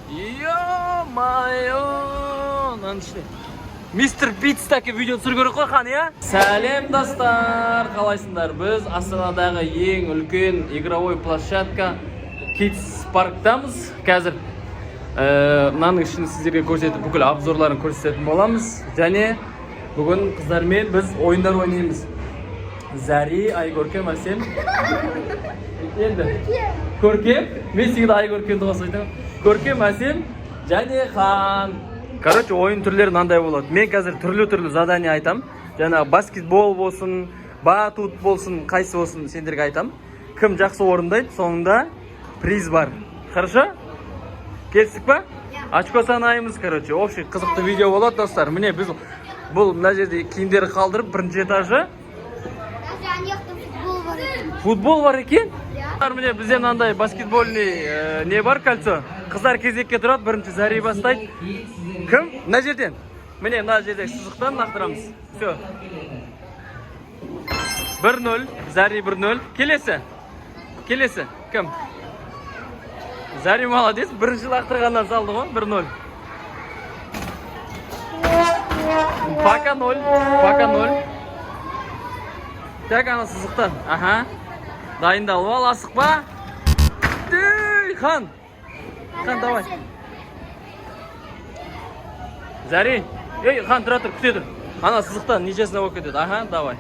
Ё-моё! Наншли. Мистер Битстаки видео түсіру керек қой қан, я? Сәлем достар, қалайсыңдар? Біз Астанадағы ең үлкен игровой площадка Kids парктамыз. Қазір мынаның ішін сіздерге көрсетіп, бүкіл обзорларын көрсететін боламыз. Және бүгін қыздармен біз ойындар ойнаймыз. Зәри, Айгөркем, Асем. Енді Көркем, мен сізге Айгөркемді қосып Көркем, Асем, және Хан. Короче, ойын түрлері мынандай болады. Мен қазір түрлі задание айтам. Жаңағы баскетбол болсын, батут болсын, қайсы болсын сендерге айтам. Кім жақсы орындайды, соңында приз бар. Хорошо? Келістік па? Очко санаймыз, короче. Общий қызықты видео болады, достар. Міне біз бұл мына жерде киімдері қалдырып, бірінші этажы. Футбол бар екен? Міне бізде мынандай баскетбольный не бар, кольцо. Қыздар кезекке тұрады, бірінші Зәри бастайды. Кім? Мына жерден. Міне мына жерде сызықтан нақтырамыз. Все. 1-0, Зәри 1-0. Келесі. Кім? Зәри молодец, бірінші лақтырғаннан салды ғой, 1-0. Пока 0. Так, ана сызықтан. Аха. Дайындалып ал, асықпа. Хан, давай. Зәри, Хан, тұра тұр, күте тұр. Ана сызықтан нечесіне болып кетеді. Аха, давай.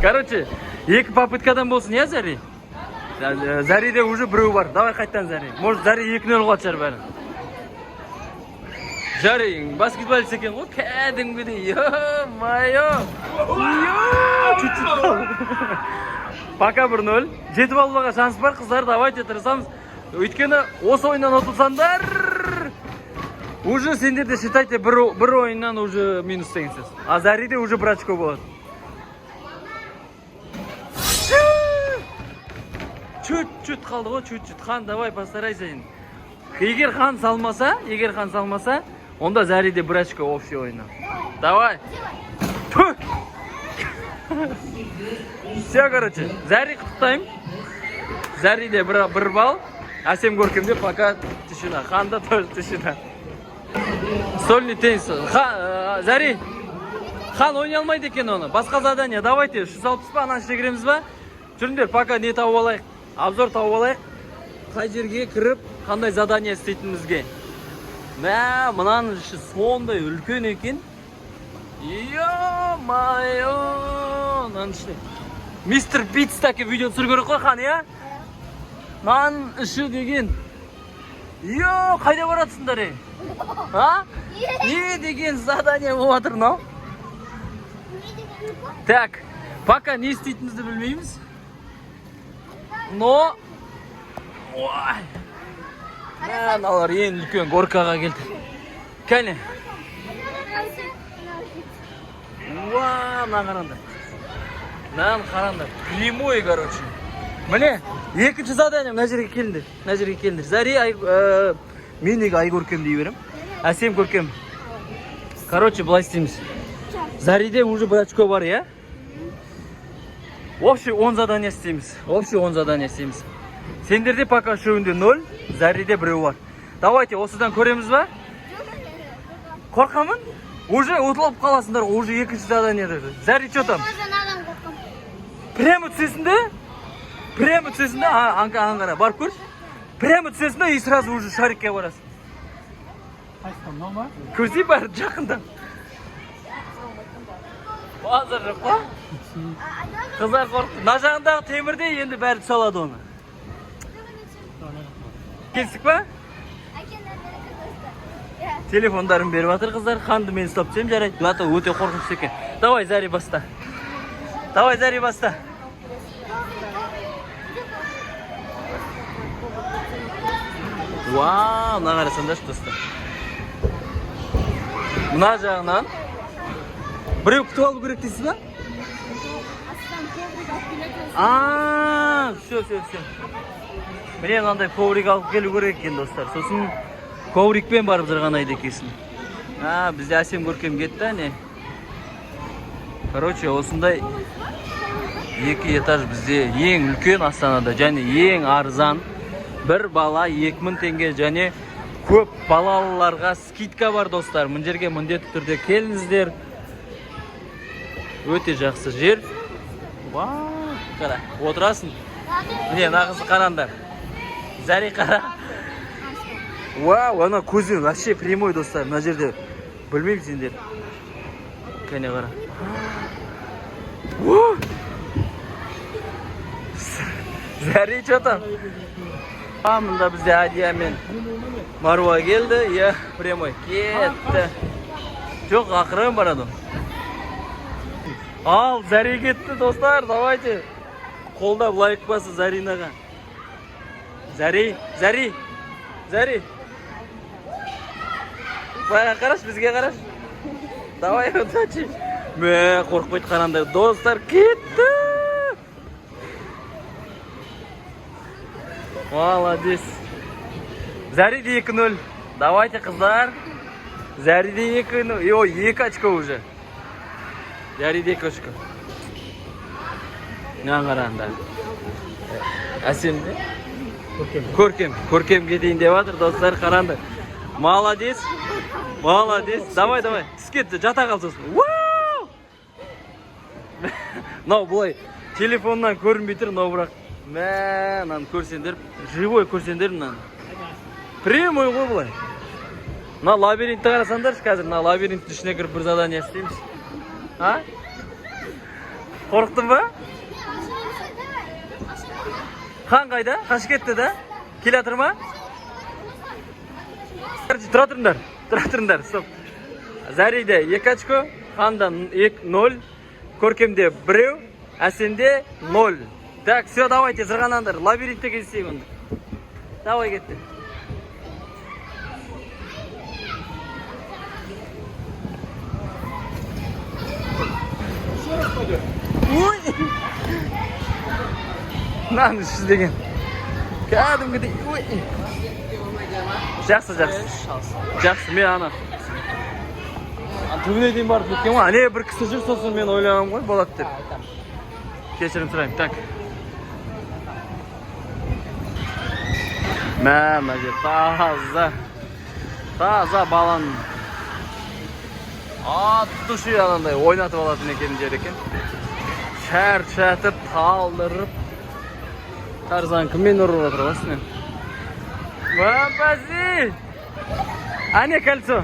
Короче, екі попыткадан болсын, я, Зәри? Зәриде уже біреу бар. Давай қайттан, Зәри. Может, Зәри 2-0 қуат шығар бәрі. Зәри, баскетболист екен ғой, кәдімгідей. Ё-моё! Чуть-чуть қалды. Пока 1-0. Жетіп алуға шанс бар, қыздар, давайте тырысамыз. Өйткені осы ойыннан ұтылсаңдар, уже сендерде считайте бір ойыннан уже минус теңсіз. А Зәриде уже бір очко болады. Чуть-чуть қалды ғой, чуть-чуть. Хан, давай, постарайся енді. Егер Хан салмаса, онда Зәриде бір очко общий ойына. Давай. Все, короче, Зәри құттықтайым. Зәриде бір балл. Асем Көркемде пока тишина. Ханда тоже тишина. Сольный теннис. Зәри, Хан ойнай алмайды екен оны. Басқа задание. Давайте, 360 па, анан шегіреміз ба? Жүріңдер, пока не тауып алайық. Обзор тауып алайық. Қай жерге кіріп, қандай задание істейтінімізге. Мұнан сондай үлкен екен. Ё-моё! Мистер Битстаки видео түсіру керек қой, Хан, я? Нан іші деген. Қайда баратсыңдар, а? Не деген задание болып жатыр, но? Так, пока не істейтінімізді білмейміз. Но... Ой! Аналар ең үлкен горкаға келді. Кәне. Мына қарандар. Прямой, короче. Міне, екінші задание мына жерге келіңдер. Зәри, мен неге Айгөркем дей берем. Асем Көркем. Короче, былай істейміз. Зәриде уже бір очко бар, я? Общий 10 задание істейміз. Сендерде пока үшеуінде 0, Зәриде біреу бар. Давайте, осыдан көреміз ба? Қорқамын? Уже ұтылып қаласыңдар, уже екінші заданиеде. Зәри, что там? Прямо түсесінде? Аңғара, барып көрші. Прямо түсесінде и сразу уже шарикке барасың. Көрсей бар, жақында. Базар жоқ па? Қыздар қорқты. На жағындағы темірде енді бәрі түсалады оны. Келсік па? Телефондарын беріп атыр қыздар. Ханды мен ұстап түсем жарайды. Лата өте қорқынышты екен. Давай, Зәри баста. Вау, мына қарасаңдаршы достар. Мына жағынан біреу күтіп алу керек дейсіз ба? Все. Міне мынандай коврик алып келу керек екен, достар. Сосын коврикпен барып зырғанайды екенсің. Бізде Асем Көркем кетті, не? Короче, осындай 2 этаж bizde eng ulkan Astanada, және eng arzon. Bir bala 2000 tenge және көп балаларға скидка бар достар. Мына жерге міндетті түрде келіңіздер. Өте жақсы жер. Вау, қара, отырасың. Міне, нағызды қараңдар. Зәри қара. Вау, ана көзі вообще прямой достар. Мына жерде білмеймін сендер. Кәне қара. Зәри что там? Мында бізде Адия мен Маруа келді. Я прямой кетті. Жоқ, ақырын барады. Ал, Зәри кетті достар. Давайте. Қолдап лайк басы Заринаға. Зәри. Бая қараш, бізге қараш. Давай, удачи. Мә, қорқпайды қараңдар. Достар, кетті. Молодец. Зәриде 2-0. Давайте, қыздар. Зәриде 2-0. Ой, 2 очко уже. Зәриде 2 очко. Мына қараңдар. Әсемде? Көркем кетейін деп жатыр, достар, қараңдар. Молодец. Давай. Түс кетті, жата қалсасын. Мынау бұлай телефоннан көрінбей тұр, мынау бірақ. Мә, мынаны көрсеңдер, живой көрсеңдер мынаны. Прямой ғой бұлай. Мына лабиринтті қарасаңдаршы қазір, мына лабиринттің ішіне кіріп бір задание істейміз. А? Қорықтың ба? Хан қайда? Қаш кетті да? Келе атыр ма? Тұра тұрыңдар, стоп. Зәриде 2 очко, Ханда 0, Көркемде 1, Әсенде 0. Так, все, давайте, зырғанандар, лабиринтте кездесейік онда. Давай кетті. Ой! Нан ішіз деген. Кәдімгідей, ой! Жақсы. Жақсы, мен ана. Түбіне дейін барып кеткен ма? Не, бір кісі жүр, сосын мен ойлағам ғой, болады деп. Кешірім сұрайым, так. Мә, жер, таза баланың. Атты шүй анандай ойнатып алатын екен жер екен. Шәрт-шәтіп, талдырып. Тарзан кіммен ұрып отыр басымен. Мапази! Ане кольцо?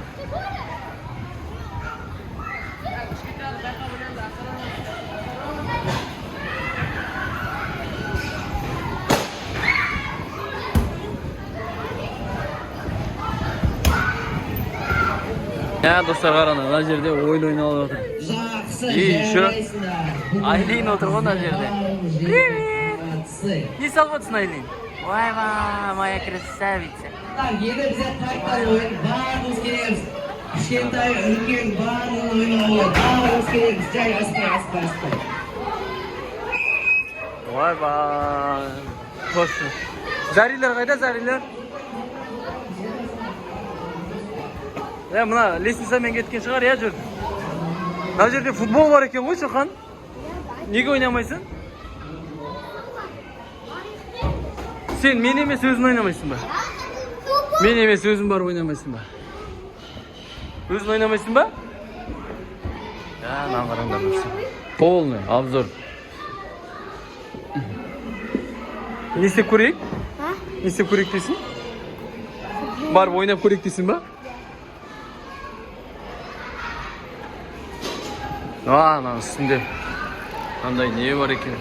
Достар қараны, мына жерде ойын ойналып отыр. И еще Айлин отыр ғой мына жерде. Привет! Не салып отырсың, Айлин? Ой-ва, моя красавица. Енді бізде тақтар ойын барлығымыз келеміз. Кішкентай, үлкен барлығын ойнауы. Барлығымыз келеміз. Жай, аспай. Ой-ва. Қошы. Зәрилер қайда, зәрилер? Мына лестницамен кеткен шығар, я жүр. Мына жерде футбол бар екен ғой, Шоқан. Неге ойнамайсың? Сен мен емес өзін ойнамайсың ба? Мен емес өзін бар ойнамайсың ба? Өзін ойнамайсың ба? Нан қараңдар көрсін. Полный обзор. Не істеп көрейік? Не істеп көрейік дейсің? Барып ойнап көрейік дейсің ба? Мына үстінде қандай не бар екен?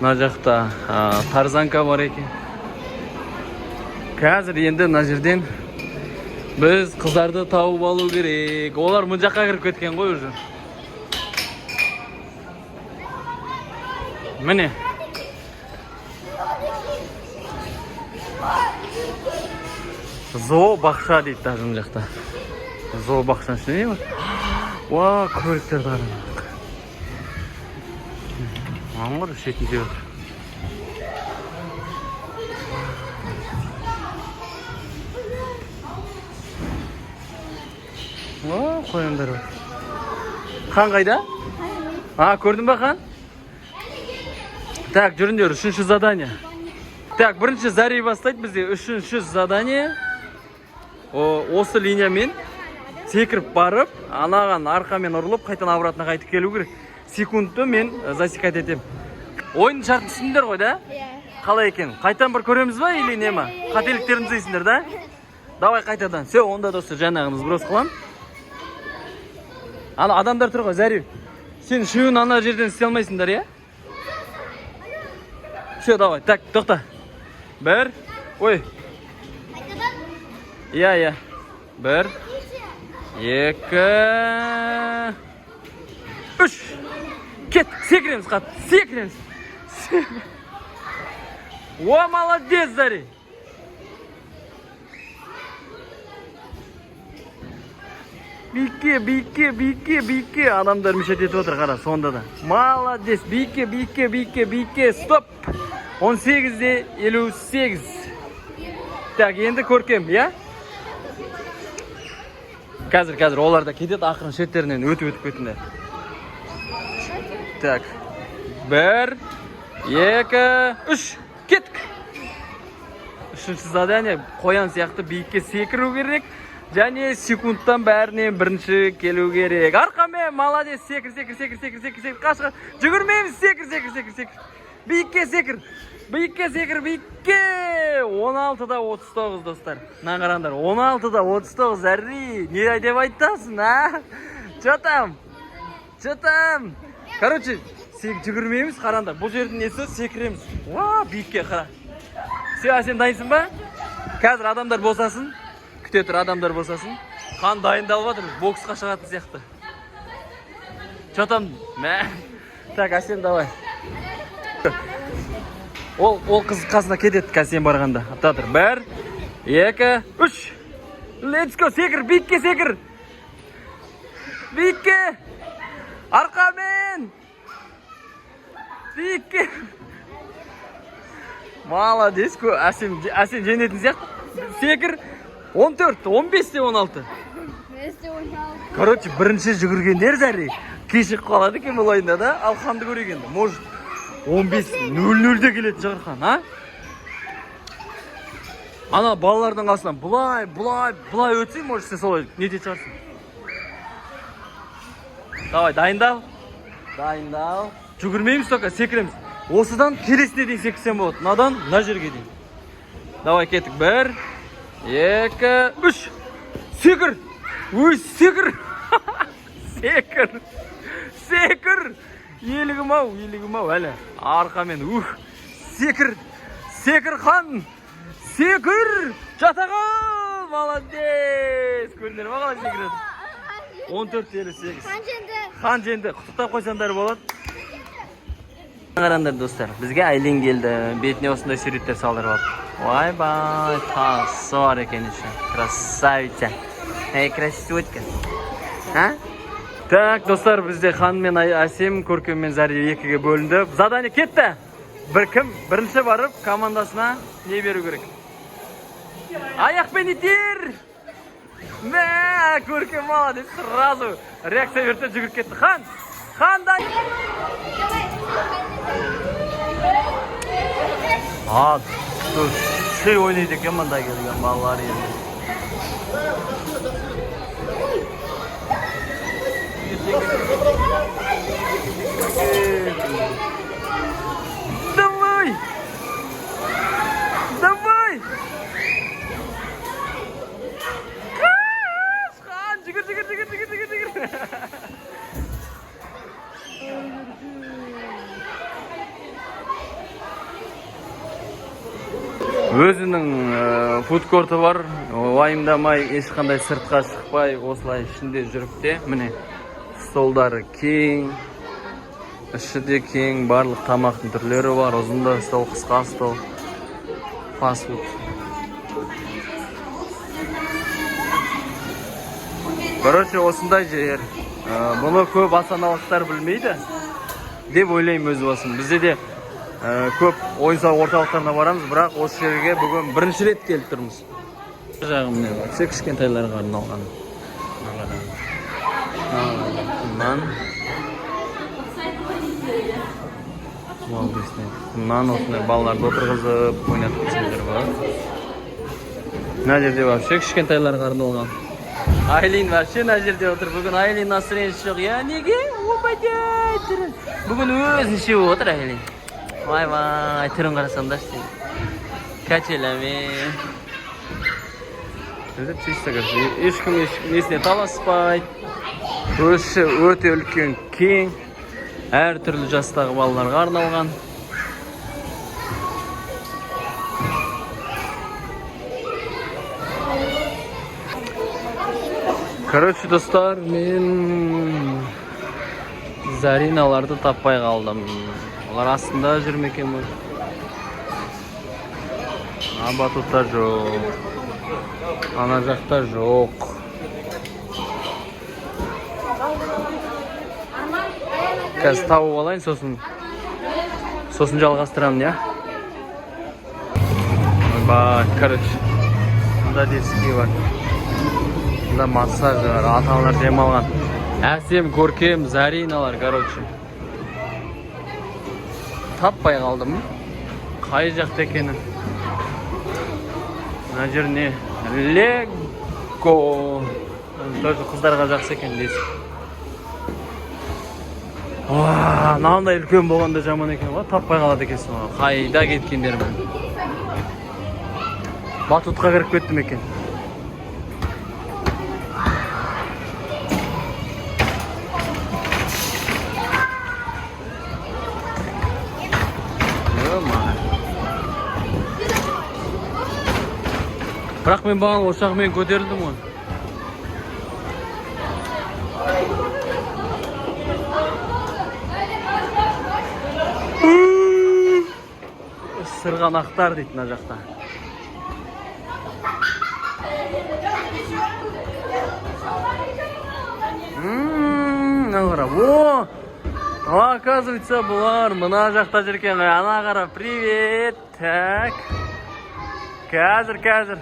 Мына жақта тарзанка бар екен. Қазір енді мына жерден біз қыздарды тауып алу керек. Олар мұн жаққа кіріп кеткен ғой уже. Міне. Зообақша дейді даже мұн жақта. Зообақшаның ішінде не бар? Ва, көліктерді қараңдар. Мамыр шетінде отыр. Ва, қояндар бар. Хан қайда? Көрдің ба хан? Так, жүріңдер, үшінші задание. Так, бірінші Зарей бастайды бізде. Үшінші задание. Осы линиямен секіріп барып, анаған арқамен ұрылып, қайтан обратно қайтып келу керек. Секундты мен засекать етем. Ойын шартын түсіндер ғой, да? Қалай екен? Қайтан бір көреміз ба, или не ма? Қателіктеріміз дейсіңдер, да? Давай қайтадан. Все, онда достар, жаңағымыз бұрыс қылам. Ана адамдар тұр ғой, Зарей. Сен үшеуін ана жерден істей алмайсыңдар, я? Все, давай. Так, тоқта. Бір. Ой. Иә. Бір. Екі. Үш. Кет, секіреміз қатты. Секіреміз. О, молодец, Зарей. Бике. Адамдар мешет етіп отыр, қара, сонда да. Молодец. Бике. Стоп. 18-де 58. Так, енді көркем, я? Қазір оларда кетеді, ақырын шеттерінен өтіп кетінде. Так. 1, 2, 3. Кеттік. Үшінші задание қоян сияқты биікке секіру керек. Және секундтан бәрінен бірінші келу керек. Арқамен, молодец, секір. Қашқа. Жүгірмейміз, секір. Биікке секір. 16-да 39, достар. Нағарандар, 16-да 39, Зарей. Не деп айтасың, а? Чотам. Короче, жүгірмейміз, қарандар. Бұл жердің несі секіреміз. Ва, биікке қара. Все, сен дайынсың ба? Қазір адамдар босасын. Күте тұр, адамдар босасын. Қан дайындалып жатыр, боксқа шығатын сияқты. Чотам. Так, Асен, давай. Ол қыз қасына кетеді, Асен барғанда. Аптатыр. 1, 2, 3. Let's go, секір, биікке секір. Биікке. Арқамен. Биікке. Молодец, Асен женетін сияқты. Секір. 14, 15-те 16. Короче, бірінші жүгіргендер, Зарей. Кешіп қалады екен бұл ойында, да? Алхамды көрегенді. Может, 15-0-0-де келетін шығарқан, а? Ана балалардың қасынан бұлай өтсең, может, сен солай нете шығарсың. Давай, дайындал. Жүгірмейміз тоқа, секіреміз. Осыдан келесіне дейін секірсен болады. Надан, на жерге дейін. Давай, кеттік. 1, 2, 3. Секір. Өй, секір. Секір. Елігім ау, әлі. Арқамен, Секір қан. Секір. Жатағал. Молодец. Көрдіңдер ма қалай секіреді? 14-58. Қан женді. Құттықтап қойсандар болады. Қарандар, достар. Бізге Айлин келді. Бетіне осындай суреттер салдырып. Ой-бай, тасы бар екен үшін. Красавица. Красотка. Так, достар, бізде Хан мен Асем, Көркем мен Зарей 2-ге бөлінді. Задание кетті. Бірінші барып, командасына не беру керек? Аяқпен итер! Көркем молодец, сразу реакция берді, жүгіріп кетті. Хан дай! Şey oynadı ki manda gelgen ballar yerine. Давай! Хан, çıkır. Өзінің фудкорты бар, уайымдамай, ешқандай сыртқа шықпай, осылай ішінде жүріпте. Міне, столдары кең, іші де кең, барлық тамақтың түрлері бар, ұзында стол, қысқа стол, фастфуд. Короче, осындай жер. Бұны көп астаналықтар білмейді деп ойлаймын өз басым. Бізде де көп ойын-сауық орталықтарына барамыз, бірақ осы жерге бүгін бірінші рет келіп тұрмыз. Жағым не бар? Все кішкентайларға арналған. молодецтер. Мынаны осындай балаларды отырғызып ойнатып кетсеңдер болады. Мына жерде вообще кішкентайларға арналған. Айлин вообще мына жерде отыр. Бүгін Айлин настроениесі жоқ. Я неге? Опа-дей! Бүгін өзінше отыр Айлин. Вай-вай, түрін қарасаңдаршы сен. Качелямен. Чисто короче, ешкім несіне таласпайды. Өзі өте үлкен, кең. Әр түрлі жастағы балаларға арналған. Короче, достар, мен Зариналарды таппай қалдым. Олар астында жүрмекен бұл. Батутта жоқ. Ана жақта жоқ. Қазір тауып алайын, сосын жалғастырамын, я? Ойбай, короче. Мұнда детский бар. Мұнда массаж бар, ата-аналар демалған. Әсем, көркем, Зариналар, короче. Таппай қалдым. Қай жақта екені? Мына жер не? Лего. Тоже қыздарға жақсы екен дейсің. Мынандай үлкен болғанда жаман екен ғой, таппай қалады екенсің ғой. Қайда кеткендерім. Батутқа кіріп кеттім екен. Бірақ мен баған ошағымен көтерілдім ғой. Сырғанақтар дейді мына жақта. Мына қарап, оказывается, бұлар мына жақта жүрген. Ана қарап, привет. Так. Қазір.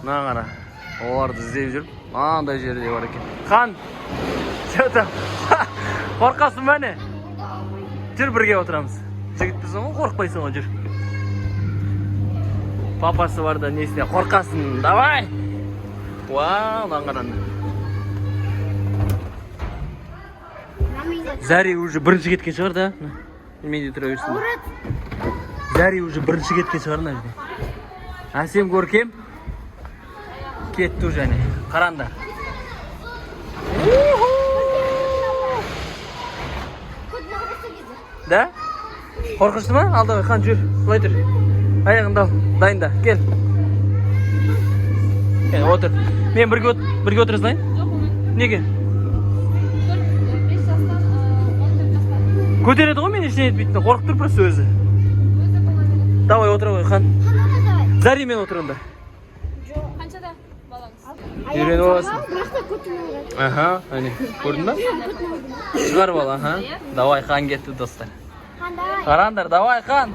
Мына қара. Оларды іздеп жүріп, андай жерде бар екен. Хан. Қорқасың ба не? Жүр, бірге отырамыз. Жігітпізің ғой, қорқпайсың ғой, жүр. Папасы бар да несіне қорқасың, давай! Вау, қанғаранды. Зари уже бірінші кеткен шығар да? Менде тұра берсін. Зари уже бірінші кеткен шығар на жерде. Әсем, көркем. Кетті уже не. Қарандар. Да? Қорқышты ма? Алда қан жүр, бұлай тұр. Аяғында дайында, кел. Отыр. Мен бірге отырысынайын? Неге? Көтереді ғой, мен ешіне етпейтін. Қорқып тұр просто өзі. Давай отыра ғой, қан. Зари мен отырында. Қаншада балаңыз? Үйреніп аласың. Аха, әне, көрдің ба? Шығарып ал, аха. Давай, қан кетті, достар. Қарандар, давай, қан.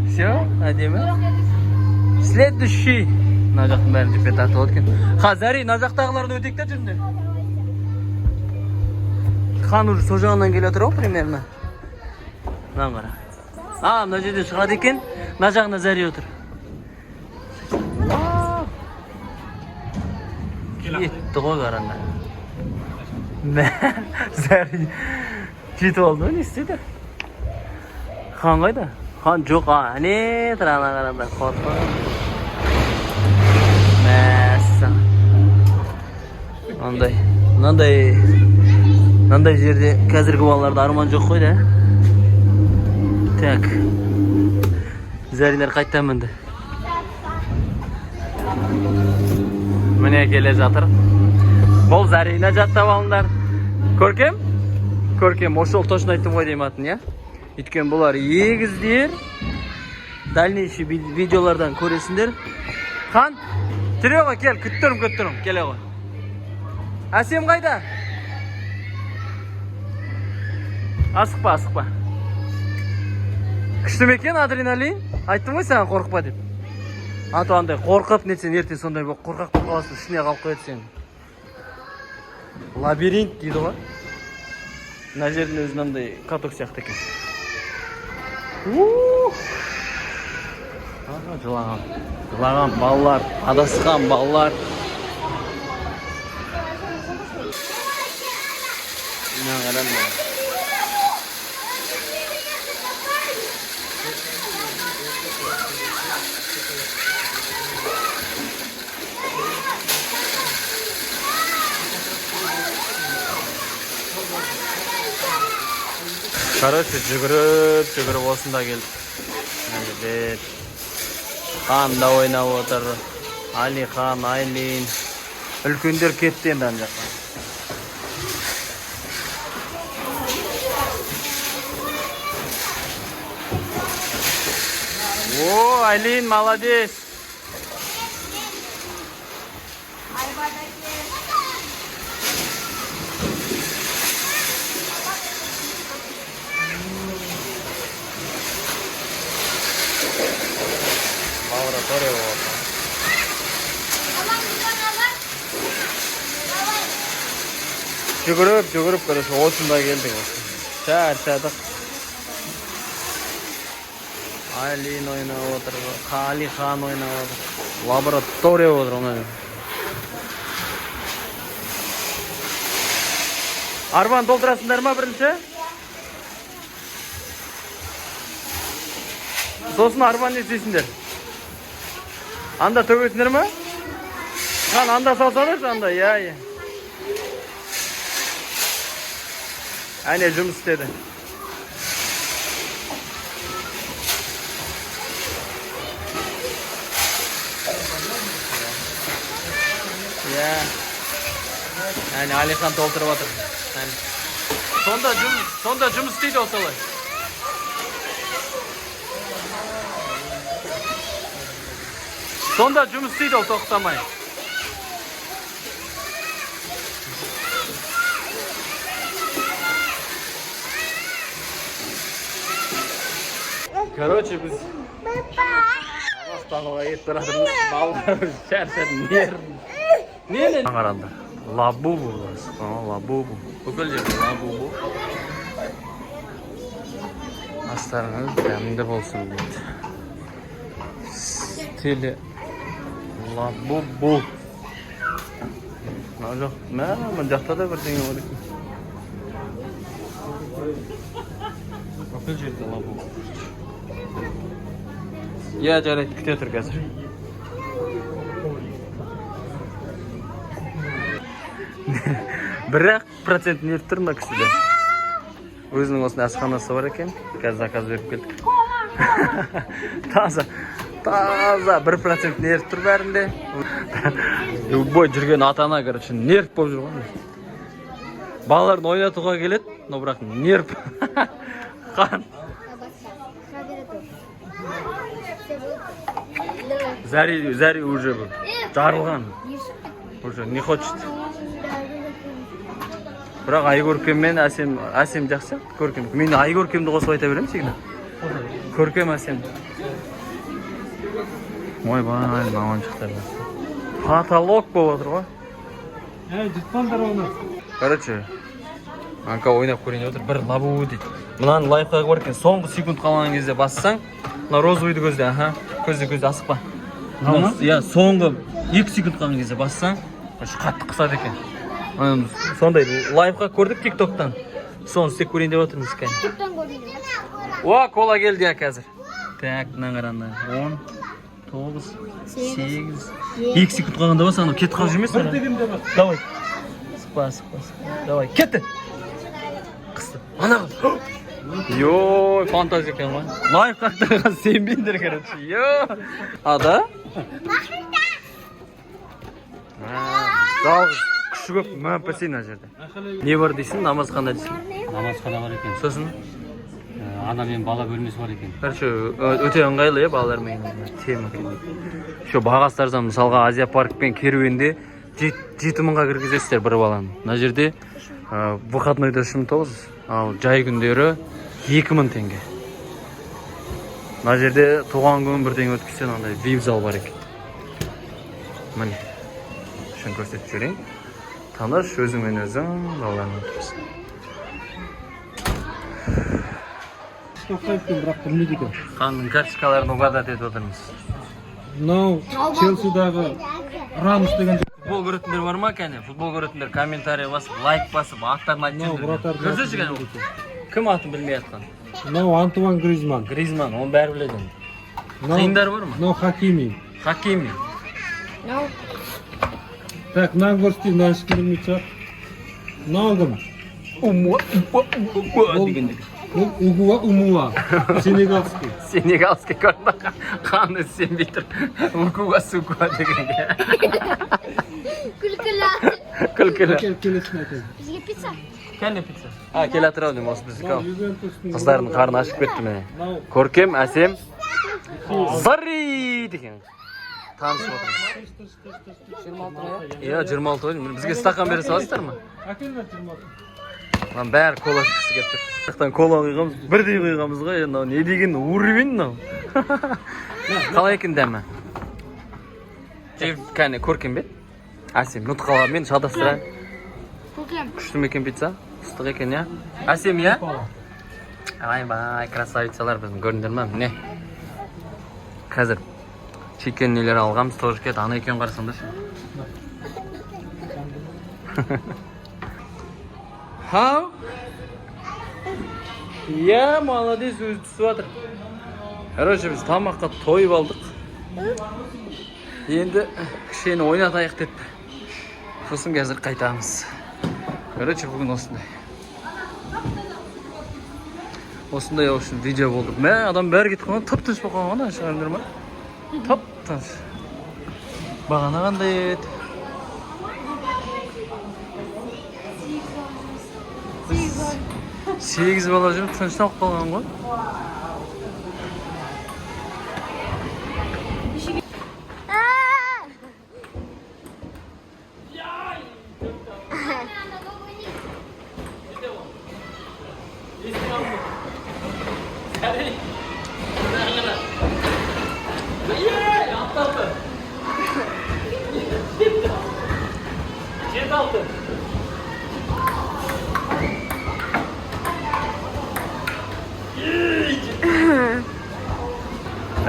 Все, әдемі. Следующий. Мына жақтың бәрін жіппен тартып өткен. Зари, мына жақтағыларды өтекте жүріңдер. Қан уже сол жағынан келе отыр ғой, примерно. Мынаны қара. Мына жерде шығады екен. Мына жағында Зари отыр. Кетті ғой қарандар. Зари жетіп алды ма, не істеді? Хан қайда? Хан жоқ, әне тұрана қарандар, қорқы. Мәссі. Мынандай жерде қазіргі балаларда арман жоқ қой да. Так. Зарилер қайттан мінді. Міне келе жатыр. Бұл Зарина жаттап алыңдар. Көркем? Көркем, ошол точно айттым ғой дейм атын, я? Өйткені бұлар егіздер. Дальнейший видеолардан көресіңдер. Хан, жүре ғой, кел, күттірім, келе ғой. Әсем қайда? Асықпа. Күшті мекен адреналин? Айттым ғой саған қорқпа деп. Аты андай қорқып нетсен ертең сондай қорқақ болып қаласың, ішіне қалып қояды сен. Лабиринт дейді ғой. Мына жердің өзі мынандай каток сияқты екен. Жылаған балалар, адасқан балалар. Мына қараңдар. Короче, жүгіріп осында келдік. Хан да ойнап отыр. Алихан, Айлин. Үлкендер кетті енді ана жаққа. О, Айлин, молодец. Лаборатория болады. Жүгіріп, короче, осында келдік. Шаршадық. Айлин ойнап отыр, Алихан ойнап отыр. Лаборатория отыр ona. Арбаны толтырасыңдар ма бірінші? Сосын арбаны не істейсіңдер? Анда төгесіңдер ма? Хан, анда салсаңдаршы, анда, я. Әне жұмыс істеді. Әне Алихан толтырып отыр. Сонда жұмыс істейді осылай. Сонда жұмыс істейді ол тоқтамай. Короче, біз Астанаға кетіп тұратырмыз. Балаларымыз шаршады, нервный. Қараңдар. Лабубу. Лабубу. Бүкіл жерде лабубу. Астарыңыз дәмді болсын дейді. Стилі лабубу. Жоқ, мұн жақта да бірдеңе бар екен. Бүкіл жерде лабубу. Я жарайды, күте тұр қазір. Бірақ процент нерв тұр мына кісіде. Өзінің осында асханасы бар екен. Қазір заказ беріп келдік. Таза 1% нерв тұр бәрінде. Любой жүрген ата-ана, короче, нерв болып жүрген. Балаларын ойнатуға келеді, но бірақ нерв. Қан. Зари уже был. Жарылған. Уже не хочет. Бірақ Айгөркем мен Әсем жақсы. Көркем. Мен Айгөркемді қосып айта беремін сегіне. Көркем Әсем. Ой, бай, маған шықтар. Каталог болып отыр ғой. Жұтпаңдар оны. Короче, Анка ойнап көрейін отыр. Бір лабу дейді. Мұнан лайфхак бар екен. Соңғы секунд қалған кезде бассаң, мына розовыйды көзде, көзде асықпа. Я соңғы 2 секунд қалған кезде бассаң, қатты қысады екен. Сондай лайфхак көрдік TikTok-тан. Соны істеп көрейін деп отырмыз екен. TikTok-тан көрейін. О, кола келді я қазір. Так, мына қараңдар. 10, 9, 8, 2 секунд қалғанда ба саған кетіп қалып жүрмесің? Бір дегенде бас. Давай. Сықпа. Давай, кетті. Қысты. Ана. Йой, фантазия екен ғой. Лайфхактарға сенбеңдер, короче. Йой. Ада? Жалғыз. Күші көп, мәппесей мына жерде. Не бар дейсің, намазхана дейсің? Намазхана бар екен. Сосын? Ана мен бала бөлмесі бар екен. Короче, өте ыңғайлы, балалармен тема екен. Шо бағастардан мысалға Азия парк пен керуенде 7.000-ға кіргізесіздер бір баланы. Мына жерде выходнойда 3.900, ал жай күндері 2.000 теңге. Мына жерде туған күн бірдеңе өткізсең андай VIP зал бар екен. Міне. Шын көрсетіп жіберейін. Tanış, özüngmen özüң балаларны отырсың. Тоқтайтын, бірақ білмейді екен. Қанның карточкаларын угадать етіп отырмыз. Мынау Челсидағы Рамос деген Футбол көретіндер бар ма кәне? Футбол көретіндер комментарий басып, лайк басып, аттарын айтып жүрдіңдер. Көрсетші кәне? Кім атын білмей атқан? мынау Антуан Гризман. Гризман, оны бәрі біледі. Қиындар бар ма? Мынау Хакими. Хакими. Так, мынаны көрсетейін, мынаны ешкім білмейтін шығар. Мынау кім? дегендер. Бұл Угуа Умуа. Сенегалский. Сенегалский көрді. Қаны сенбей тұр. Угуа Сугуа дегенге. Күлкілі. Келесін айтайын. Бізге пицца? Кәне пицца? Кел атырау дейм, осы біздікі ау. Ювентустың Қыздардың қарны ашып кетті міне. Көркем, әсем. Зари деген. Танысып отырмыз. 26 ғой. Бізге стакан бере саласыздар ма? Әкелмет 26. Lan бәрі кола ішкісі келіп тұр. Жақтан кола құйғамыз, бірдей құйғамыз ғой. Не деген уровень мынау. Қалай екен дәмі? Кәне көркем бе? Әсем, нұтқалармен шатастырайын. Көркем. Күшті ме екен пицца? Ыстық екен, я? Әсем, я? Ай-бай, красавицалар біздің көріндер ма? Не? Қазір чекен нелер алғамыз, тоже кет, ана екен қарасаңдашы. Хау? Я, молодец, өзі түсіп жатыр. Короче, біз тамаққа тойып алдық. Енді кішкене ойнатайық деп. Сосын қазір қайтамыз. Короче, бүгін осындай. Осындай үшін видео болды. Мә, адам бәрі кетіп қалған, тып-тыныш болып қалған, шығарымдар ма? Тып-тыныш. Бағана қандай еді? 8 бала жүріп тынышталып қалған ғой.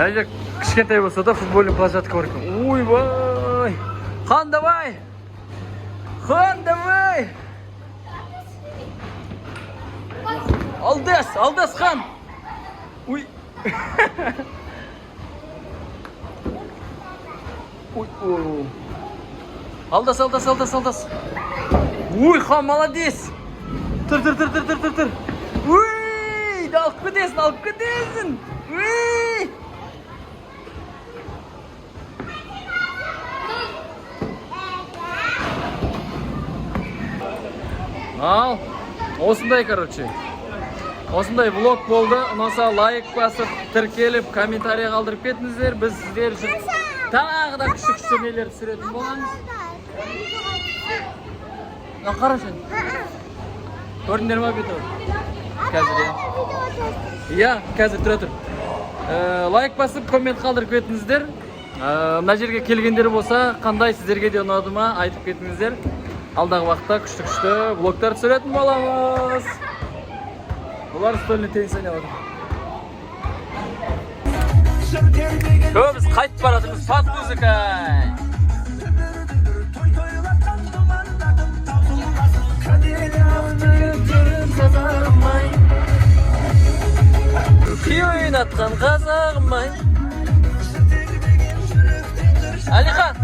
Әже кішкентай болса да футбольный площадка бар екен. Ойбай! Хан, давай! Хан, давай! Алдас, хан! Ой! Ой! Алдас! Ой, хан, молодец! Тұр! Ой! Алып кетесің! Ой! Ал, осындай, короче. Осындай влог болды. Ұнаса лайк басып, тіркеліп, комментарий қалдырып кетіңіздер. Біз сіздер үшін тағы да күшті нелер түсіретін боламыз. Қарашы. Көрдіңдер ма беті? Қазір, я. Қазір тұр. Лайк басып, коммент қалдырып кетіңіздер. Мына жерге келгендер болса, қандай сіздерге де ұнады ма, айтып кетіңіздер. Алдағы уақытта күшті влогтар түсіретін боламыз. Бұлар стөліне теңіз ойнап отыр. Біз қайтып баратырмыз, фат музыка. Күй ойнатқан қазағым ай. Әлихан!